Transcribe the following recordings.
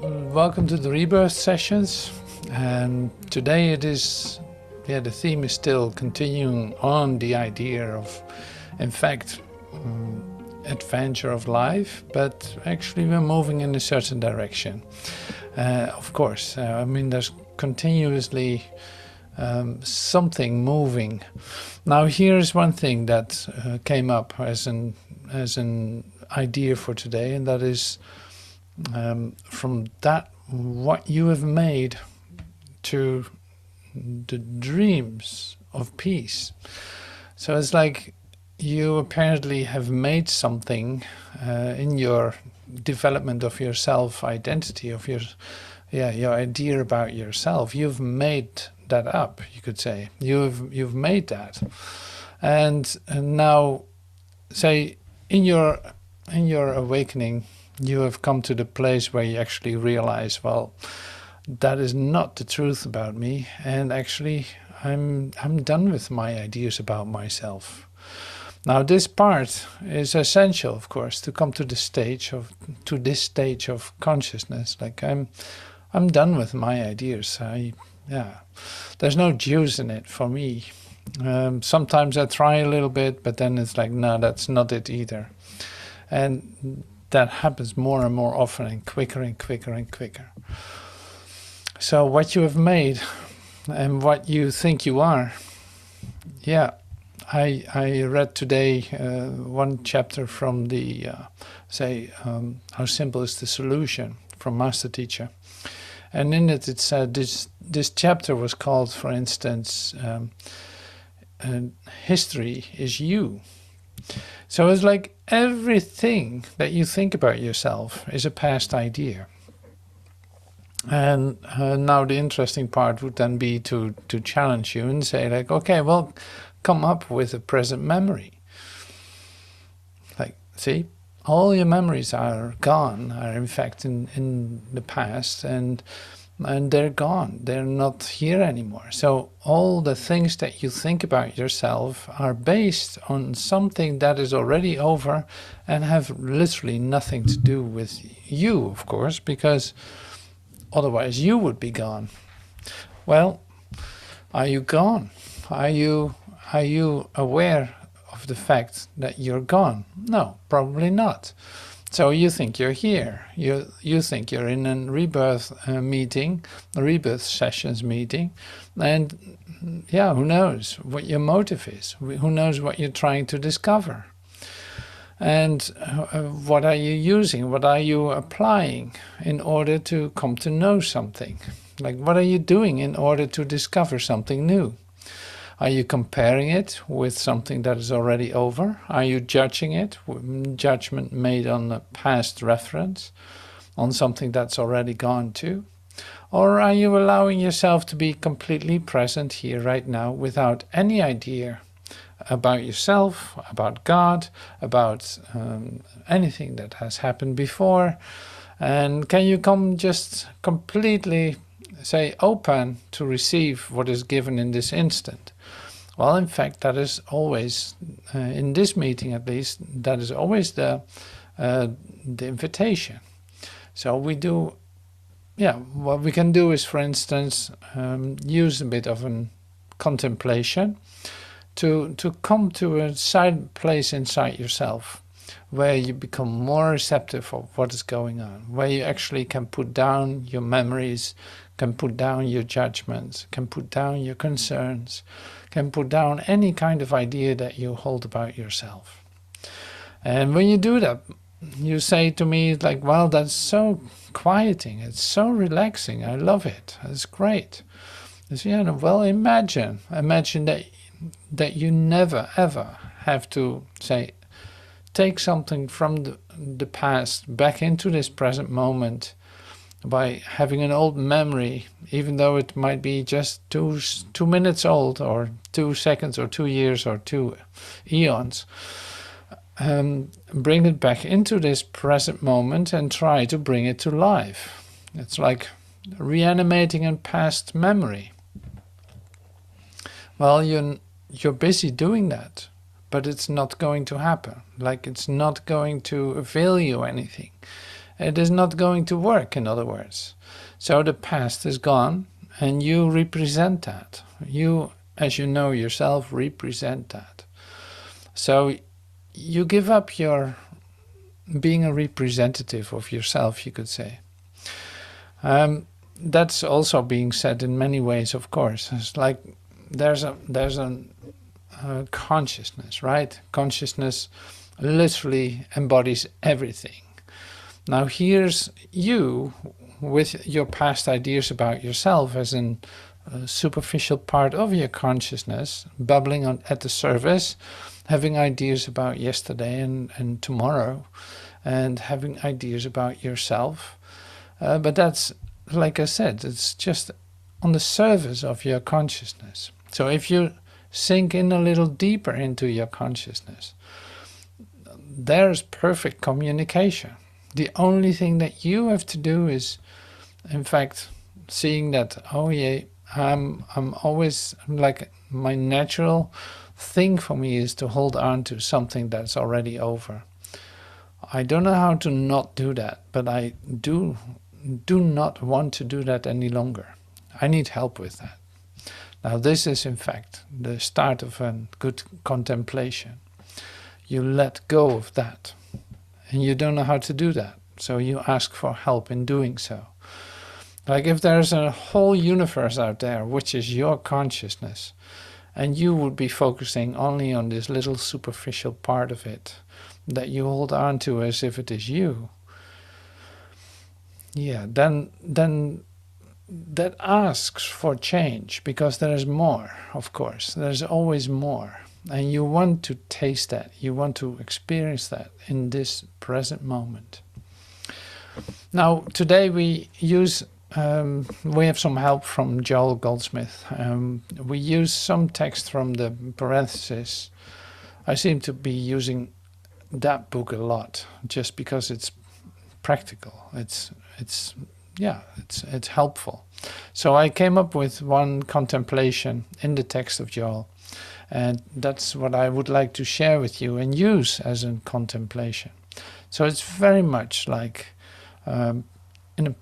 Welcome to the Rebirth sessions, and today the theme is still continuing on the idea of, in fact, adventure of life, but actually we're moving in a certain direction. Of course, I mean there's continuously something moving. Now here's one thing that came up as an idea for today, and that is from that what you have made to the dreams of peace. So it's like you apparently have made something in your development of your self-identity, of your idea about yourself. You've made that up, you could say. You've made that, and now, say in your awakening, you have come to the place where you actually realize, well, that is not the truth about me, and actually I'm done with my ideas about myself. Now this part is essential, of course, to come to this stage of consciousness. Like I'm done with my ideas. There's no juice in it for me. Sometimes I try a little bit, but then it's like, no, that's not it either. And that happens more and more often, and quicker and quicker and quicker. So what you have made and what you think you are, I read today one chapter from the How Simple is the Solution from Master Teacher, and in it said this chapter was called, for instance, History is You. So it's like everything that you think about yourself is a past idea. And now the interesting part would then be to challenge you and say, like, okay, well, come up with a present memory. Like, see, all your memories are gone, are in fact in the past, and they're gone. They're not here anymore. So all the things that you think about yourself are based on something that is already over and have literally nothing to do with you, of course, because otherwise you would be gone. Well, are you gone? Are you aware of the fact that you're gone? No, probably not. So you think you're here, you think you're in a rebirth meeting, a rebirth sessions meeting, and who knows what your motive is, who knows what you're trying to discover, and what are you using, what are you applying in order to come to know something, like what are you doing in order to discover something new. Are you comparing it with something that is already over? Are you judging it, judgment made on a past reference, on something that's already gone too? Or are you allowing yourself to be completely present here right now without any idea about yourself, about God, about anything that has happened before? And can you come just completely, say, open to receive what is given in this instant? Well, in fact, that is always, in this meeting at least, that is always the invitation. So we do, what we can do is, for instance, use a bit of a contemplation to come to a place inside yourself where you become more receptive of what is going on, where you actually can put down your memories, can put down your judgments, can put down your concerns, can put down any kind of idea that you hold about yourself. And when you do that, you say to me, like, well, that's so quieting, it's so relaxing, I love it, it's great. I say, well, imagine that you never ever have to, say, take something from the past back into this present moment by having an old memory, even though it might be just 2 minutes old, or 2 seconds, or 2 years, or 2 eons. Bring it back into this present moment and try to bring it to life. It's like reanimating a past memory. Well, you're busy doing that, but it's not going to happen. Like, it's not going to avail you anything. It is not going to work, in other words. So the past is gone, and you represent that. You, as you know yourself, represent that. So you give up your being a representative of yourself, you could say. That's also being said in many ways, of course. It's like there's a consciousness, right? Consciousness literally embodies everything. Now here's you with your past ideas about yourself as a superficial part of your consciousness, bubbling at the surface, having ideas about yesterday and tomorrow, and having ideas about yourself. But that's, like I said, it's just on the surface of your consciousness. So if you sink in a little deeper into your consciousness, there's perfect communication. The only thing that you have to do is, in fact, seeing that, oh yeah, I'm always, like, my natural thing for me is to hold on to something that's already over. I don't know how to not do that, but I do not want to do that any longer. I need help with that. Now this is, in fact, the start of a good contemplation. You let go of that, and you don't know how to do that, so you ask for help in doing so. Like if there's a whole universe out there, which is your consciousness, and you would be focusing only on this little superficial part of it that you hold on to as if it is you, yeah, then that asks for change, because there is more, of course. There's always more. And you want to taste that. You want to experience that in this present moment. Now, today we have some help from Joel Goldsmith. We use some text from the parenthesis. I seem to be using that book a lot, just because it's practical. It's helpful. So I came up with one contemplation in the text of Joel, and that's what I would like to share with you and use as a contemplation. So it's very much like, in a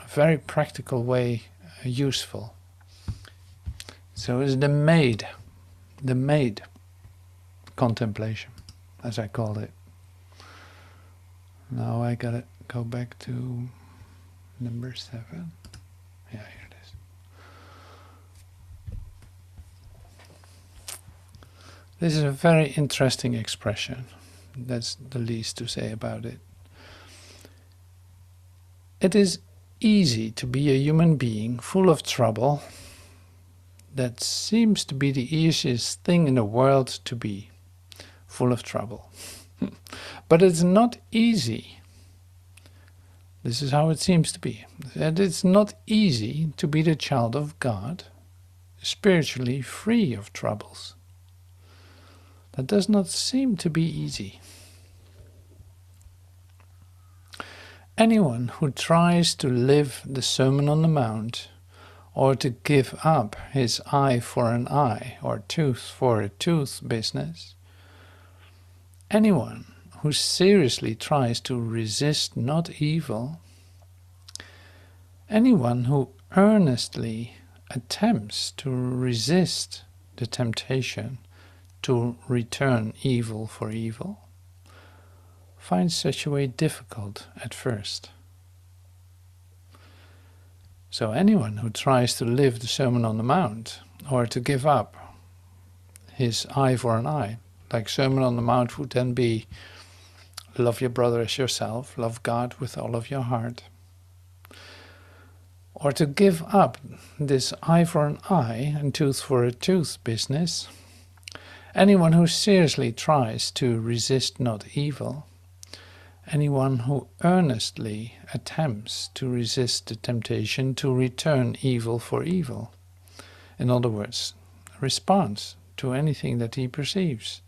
very practical way, useful. So it's the made contemplation, as I call it. Now I gotta go back to number 7. Yeah, here it is. This is a very interesting expression. That's the least to say about it. It is easy to be a human being full of trouble. That seems to be the easiest thing in the world to be, full of trouble. But it's not easy. This is how it seems to be. And it's not easy to be the child of God, spiritually free of troubles. That does not seem to be easy. Anyone who tries to live the Sermon on the Mount, or to give up his eye for an eye or tooth for a tooth business, anyone who seriously tries to resist not evil, anyone who earnestly attempts to resist the temptation to return evil for evil, finds such a way difficult at first. So anyone who tries to live the Sermon on the Mount, or to give up his eye for an eye, like Sermon on the Mount would then be, love your brother as yourself, love God with all of your heart. Or to give up this eye for an eye and tooth for a tooth business, anyone who seriously tries to resist not evil, anyone who earnestly attempts to resist the temptation to return evil for evil, in other words, responds to anything that he perceives,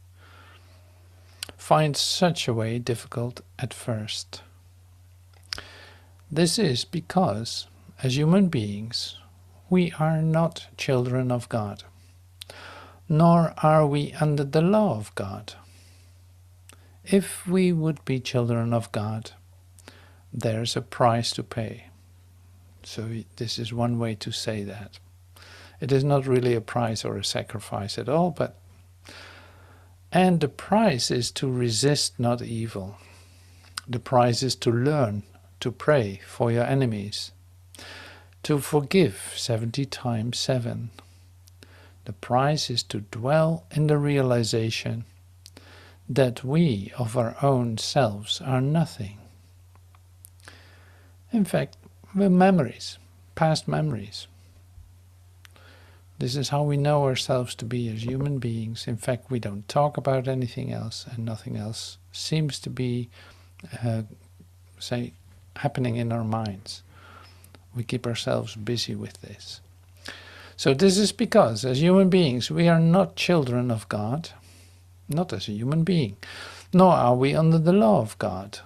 finds such a way difficult at first. This is because, as human beings, we are not children of God, nor are we under the law of God. If we would be children of God, there's a price to pay. So this is one way to say that. It is not really a price or a sacrifice at all, and the price is to resist not evil. The price is to learn to pray for your enemies, to forgive 70 times 7. The price is to dwell in the realization that we of our own selves are nothing. In fact, we're memories, past memories. This is how we know ourselves to be as human beings. In fact, we don't talk about anything else, and nothing else seems to be, happening in our minds. We keep ourselves busy with this. So this is because, as human beings, we are not children of God, not as a human being, nor are we under the law of God.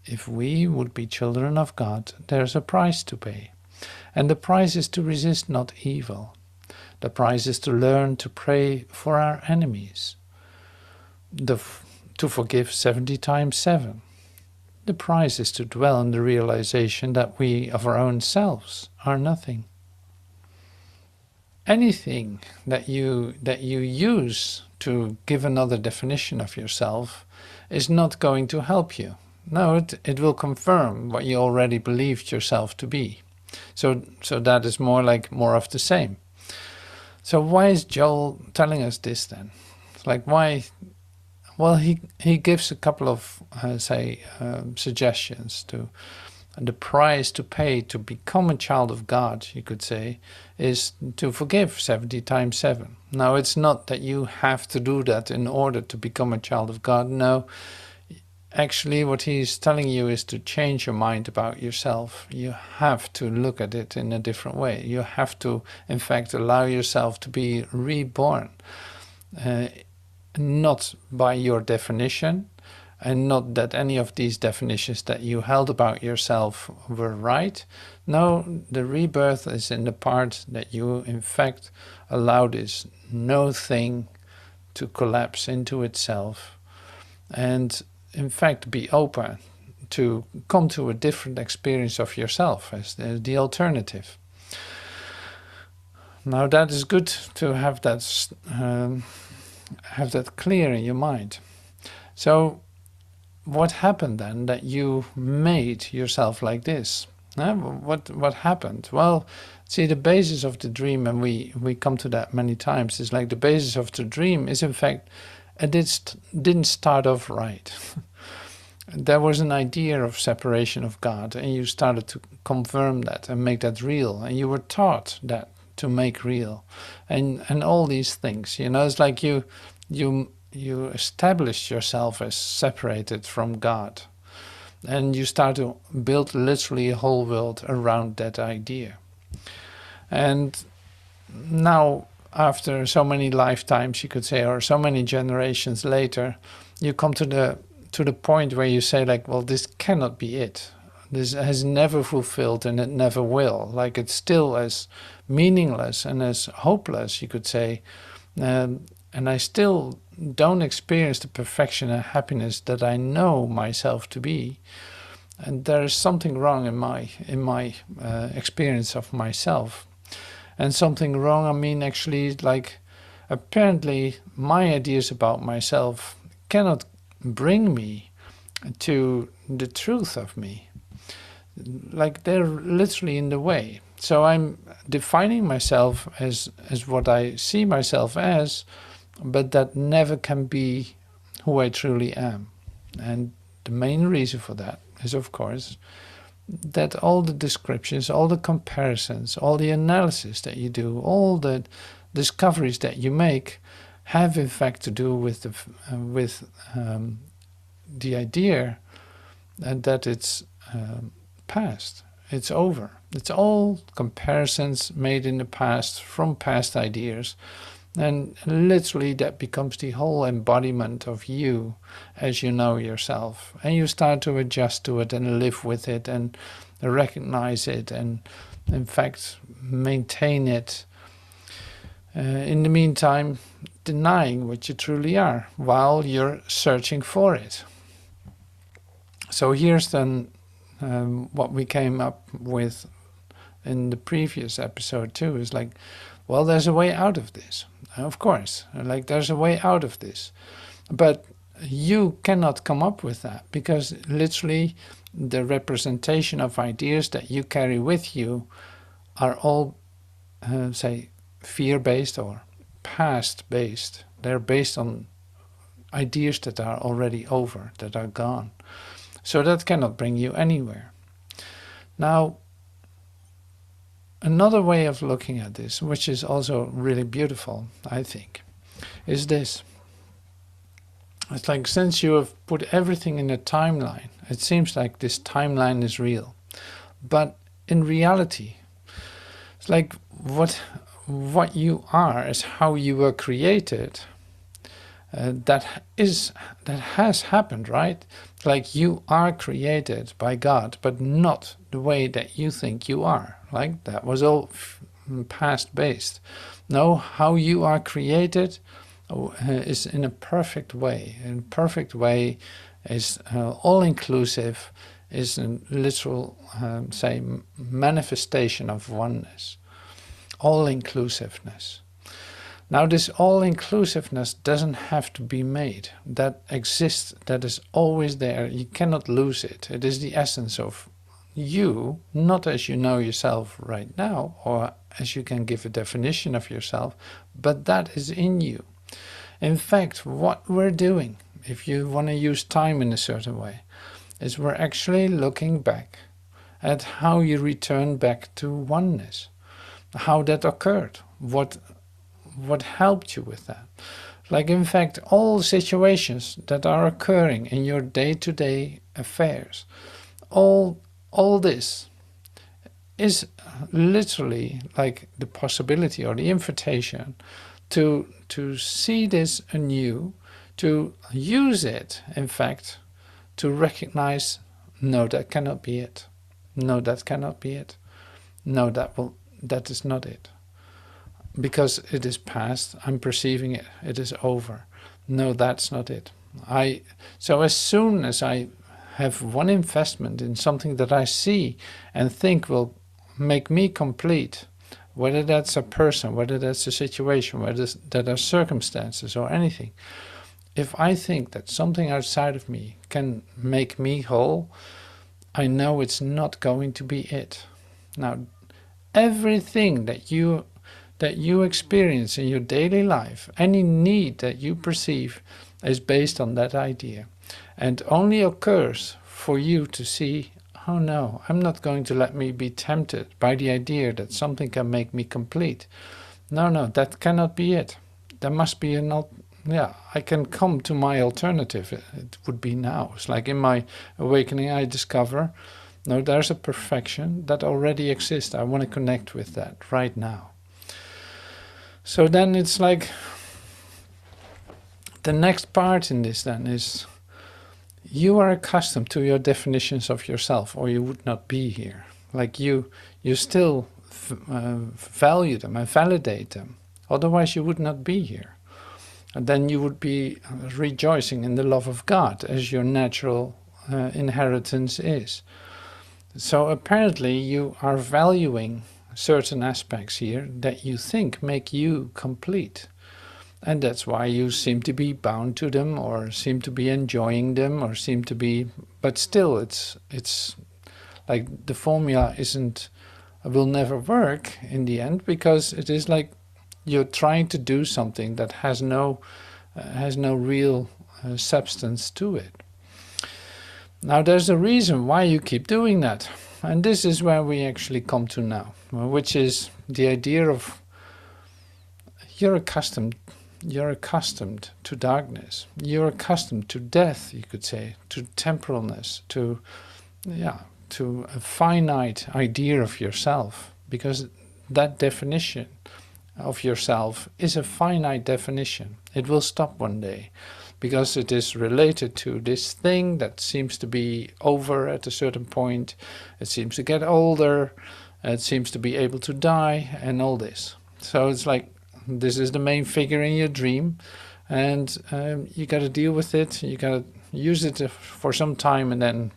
If we would be children of God, there's a price to pay. And the price is to resist not evil. The price is to learn to pray for our enemies, to forgive 70 times 7. The price is to dwell in the realization that we of our own selves are nothing. Anything that you use to give another definition of yourself is not going to help you. No, it will confirm what you already believed yourself to be. So that is more of the same. So why is Joel telling us this then? It's like, why? Well, he gives a couple of suggestions to. And the price to pay to become a child of God, you could say, is to forgive 70 times 7. Now, it's not that you have to do that in order to become a child of God. No, actually what he's telling you is to change your mind about yourself. You have to look at it in a different way. You have to, in fact, allow yourself to be reborn. Not by your definition, and not that any of these definitions that you held about yourself were right. No, the rebirth is in the part that you, in fact, allow this no thing to collapse into itself, and, in fact, be open to come to a different experience of yourself as the alternative. Now, that is good to have that clear in your mind. So, what happened then that you made yourself like this? What happened? Well, see, the basis of the dream, and we come to that many times, is like the basis of the dream is, in fact, it didn't start off right. There was an idea of separation of God, and you started to confirm that and make that real, and you were taught that to make real, and all these things. It's like you establish yourself as separated from God, and you start to build literally a whole world around that idea. And now, after so many lifetimes, you could say, or so many generations later, you come to the point where you say, like, well, this cannot be it. This has never fulfilled, and it never will. Like, it's still as meaningless and as hopeless, you could say, and I still don't experience the perfection and happiness that I know myself to be, and there is something wrong in my experience of myself. And something wrong, I mean, actually, like, apparently my ideas about myself cannot bring me to the truth of me. Like, they're literally in the way. So I'm defining myself as what I see myself as, but that never can be who I truly am. And the main reason for that is, of course, that all the descriptions, all the comparisons, all the analysis that you do, all the discoveries that you make have in fact to do with the idea that it's past. It's over. It's all comparisons made in the past from past ideas. And literally that becomes the whole embodiment of you as you know yourself. And you start to adjust to it and live with it and recognize it and, in fact, maintain it. In the meantime, denying what you truly are while you're searching for it. So here's then what we came up with in the previous episode too, is like, well, there's a way out of this. Of course, like there's a way out of this. But you cannot come up with that, because literally the representation of ideas that you carry with you are all, say, fear-based or past-based. They're based on ideas that are already over, that are gone. So that cannot bring you anywhere. Now, another way of looking at this, which is also really beautiful, I think, is this. It's like, since you have put everything in a timeline, it seems like this timeline is real. But in reality, it's like what you are is how you were created. That has happened, right? Like, you are created by God, but not the way that you think you are. Like, that was all past based. No, how you are created is in a perfect way. And a perfect way is all inclusive, is a literal, say, manifestation of oneness, all inclusiveness. Now, this all-inclusiveness doesn't have to be made. That exists, that is always there. You cannot lose it. It is the essence of you, not as you know yourself right now, or as you can give a definition of yourself, but that is in you. In fact, what we're doing, if you want to use time in a certain way, is we're actually looking back at how you return back to oneness, how that occurred, what helped you with that. Like, in fact, all situations that are occurring in your day-to-day affairs, all this is literally like the possibility or the invitation to see this anew, to use it, in fact, to recognize, no, that cannot be it. No, that cannot be it. No, that is not it. Because it is past, I'm perceiving it, it is over. No, that's not it. So as soon as I have one investment in something that I see and think will make me complete, whether that's a person, whether that's a situation, whether that are circumstances or anything, if I think that something outside of me can make me whole, I know it's not going to be it. Now, everything that you experience in your daily life, any need that you perceive, is based on that idea, and only occurs for you to see, oh no, I'm not going to let me be tempted by the idea that something can make me complete. No, that cannot be it. There must be I can come to my alternative. It would be now. It's like in my awakening I discover, no, there's a perfection that already exists. I want to connect with that right now. So then it's like, the next part in this then is, you are accustomed to your definitions of yourself, or you would not be here. Like, you still value them and validate them. Otherwise you would not be here. And then you would be rejoicing in the love of God, as your natural inheritance is. So apparently you are valuing certain aspects here that you think make you complete. And that's why you seem to be bound to them, or seem to be enjoying them, or seem to be, but still it's like the formula will never work in the end, because it is like you're trying to do something that has no real substance to it. Now there's a reason why you keep doing that, and this is where we actually come to now, which is the idea of you're accustomed to darkness, you're accustomed to death, you could say, to temporalness, to a finite idea of yourself, because that definition of yourself is a finite definition. It will stop one day, because it is related to this thing that seems to be over at a certain point. It seems to get older, it seems to be able to die, and all this. So it's like, this is the main figure in your dream, and you got to deal with it. You got to use it for some time, and then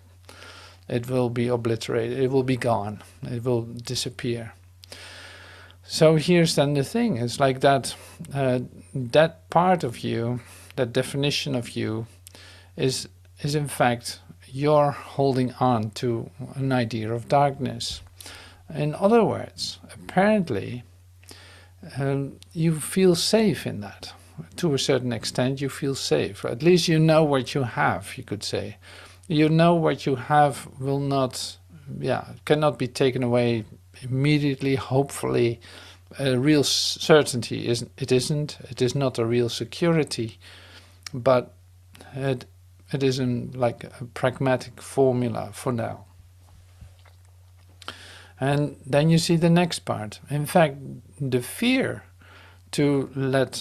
it will be obliterated, it will be gone, it will disappear. So here's then the thing, it's like that, that part of you, that definition of you, is in fact you're holding on to an idea of darkness. In other words, apparently you feel safe in that. To a certain extent you feel safe. At least you know what you have, you could say. You know what you have will not, cannot be taken away immediately, hopefully. A real certainty it is not a real security, but it isn't like a pragmatic formula for now. And then you see the next part. In fact, the fear to let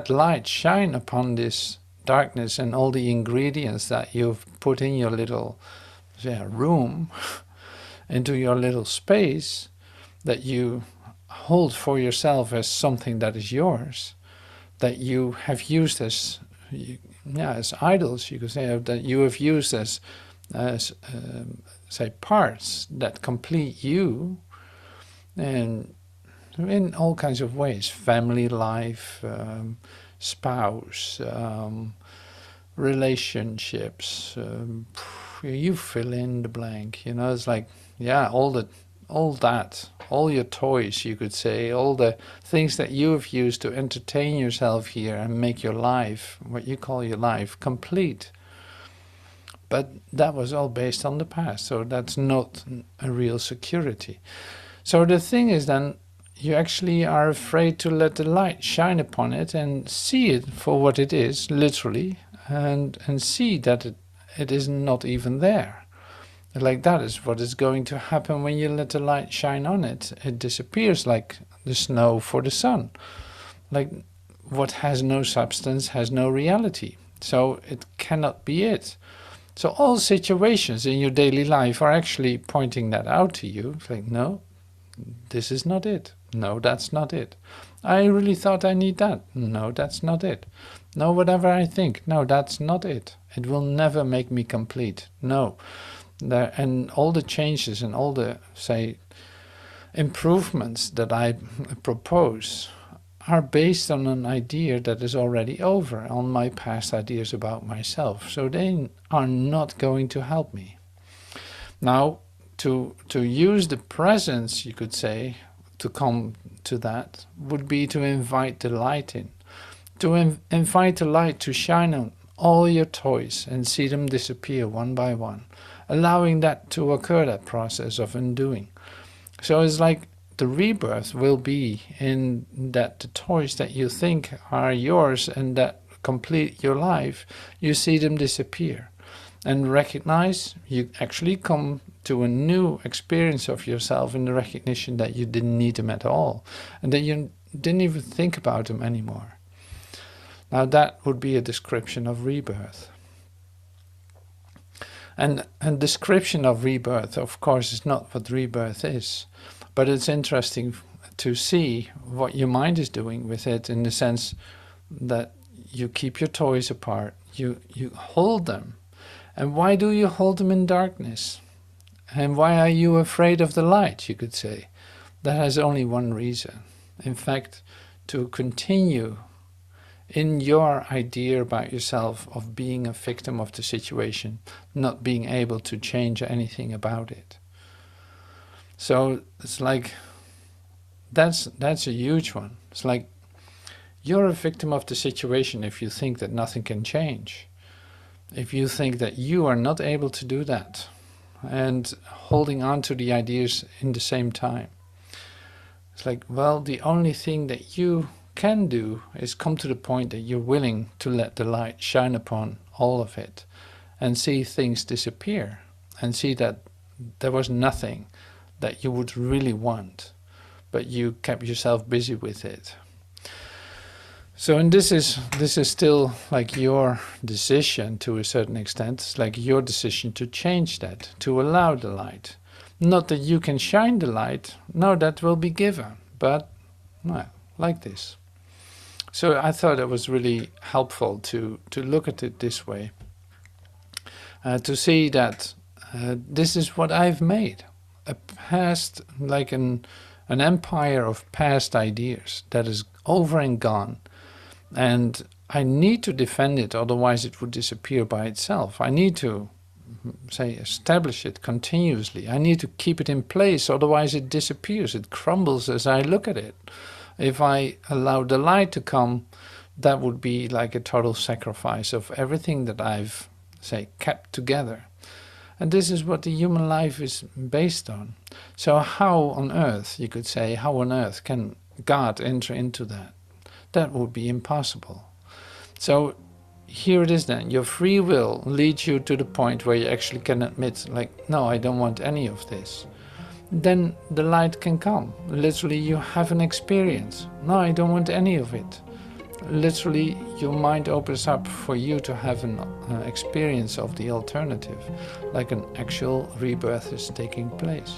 light shine upon this darkness and all the ingredients that you've put in your little room, into your little space, that you hold for yourself as something that is yours, that you have used as idols, you could say, that you have used as say parts that complete you, and in all kinds of ways, family life, spouse, relationships, you fill in the blank, it's like, all your toys, you could say, all the things that you have used to entertain yourself here and make your life, what you call your life, complete. But that was all based on the past, so that's not a real security. So the thing is then, you actually are afraid to let the light shine upon it and see it for what it is, literally, and see that it is not even there. Like that is what is going to happen when you let the light shine on it. It disappears like the snow for the sun. Like what has no substance has no reality. So it cannot be it. So all situations in your daily life are actually pointing that out to you. It's like, no, this is not it. No, that's not it. I really thought I need that. No, that's not it. No, whatever I think. No, that's not it. It will never make me complete. No. And all the changes and all the, say, improvements that I propose are based on an idea that is already over, on my past ideas about myself. So they are not going to help me. Now, to use the presence, you could say, to come to that, would be to invite the light in. To invite the light to shine on all your toys and see them disappear one by one. Allowing that to occur, that process of undoing. So it's like the rebirth will be in that the toys that you think are yours and that complete your life, you see them disappear. And recognize, you actually come to a new experience of yourself in the recognition that you didn't need them at all. And that you didn't even think about them anymore. Now that would be a description of rebirth. And description of rebirth, of course, is not what rebirth is. But it's interesting to see what your mind is doing with it, in the sense that you keep your toys apart, you hold them. And why do you hold them in darkness? And why are you afraid of the light, you could say? That has only one reason. In fact, to continue in your idea about yourself of being a victim of the situation, not being able to change anything about it. So it's like, that's a huge one. It's like, you're a victim of the situation if you think that nothing can change. If you think that you are not able to do that, and holding on to the ideas in the same time. It's like, well, the only thing that you can do is come to the point that you're willing to let the light shine upon all of it and see things disappear and see that there was nothing that you would really want, but you kept yourself busy with it. So, and this is still like your decision to a certain extent. It's like your decision to change that, to allow the light. Not that you can shine the light, no, that will be given, but well, like this. So I thought it was really helpful to look at it this way, to see that This is what I've made. A past, like an empire of past ideas that is over and gone. And I need to defend it, otherwise it would disappear by itself. I need to, say, establish it continuously. I need to keep it in place, otherwise it disappears. It crumbles as I look at it. If I allow the light to come, that would be like a total sacrifice of everything that I've, say, kept together. And this is what the human life is based on. So how on earth, you could say, how on earth can God enter into that? That would be impossible. So here it is then. Your free will leads you to the point where you actually can admit, like, no, I don't want any of this. Then the light can come. Literally, you have an experience. No, I don't want any of it. Literally, your mind opens up for you to have an experience of the alternative, like an actual rebirth is taking place.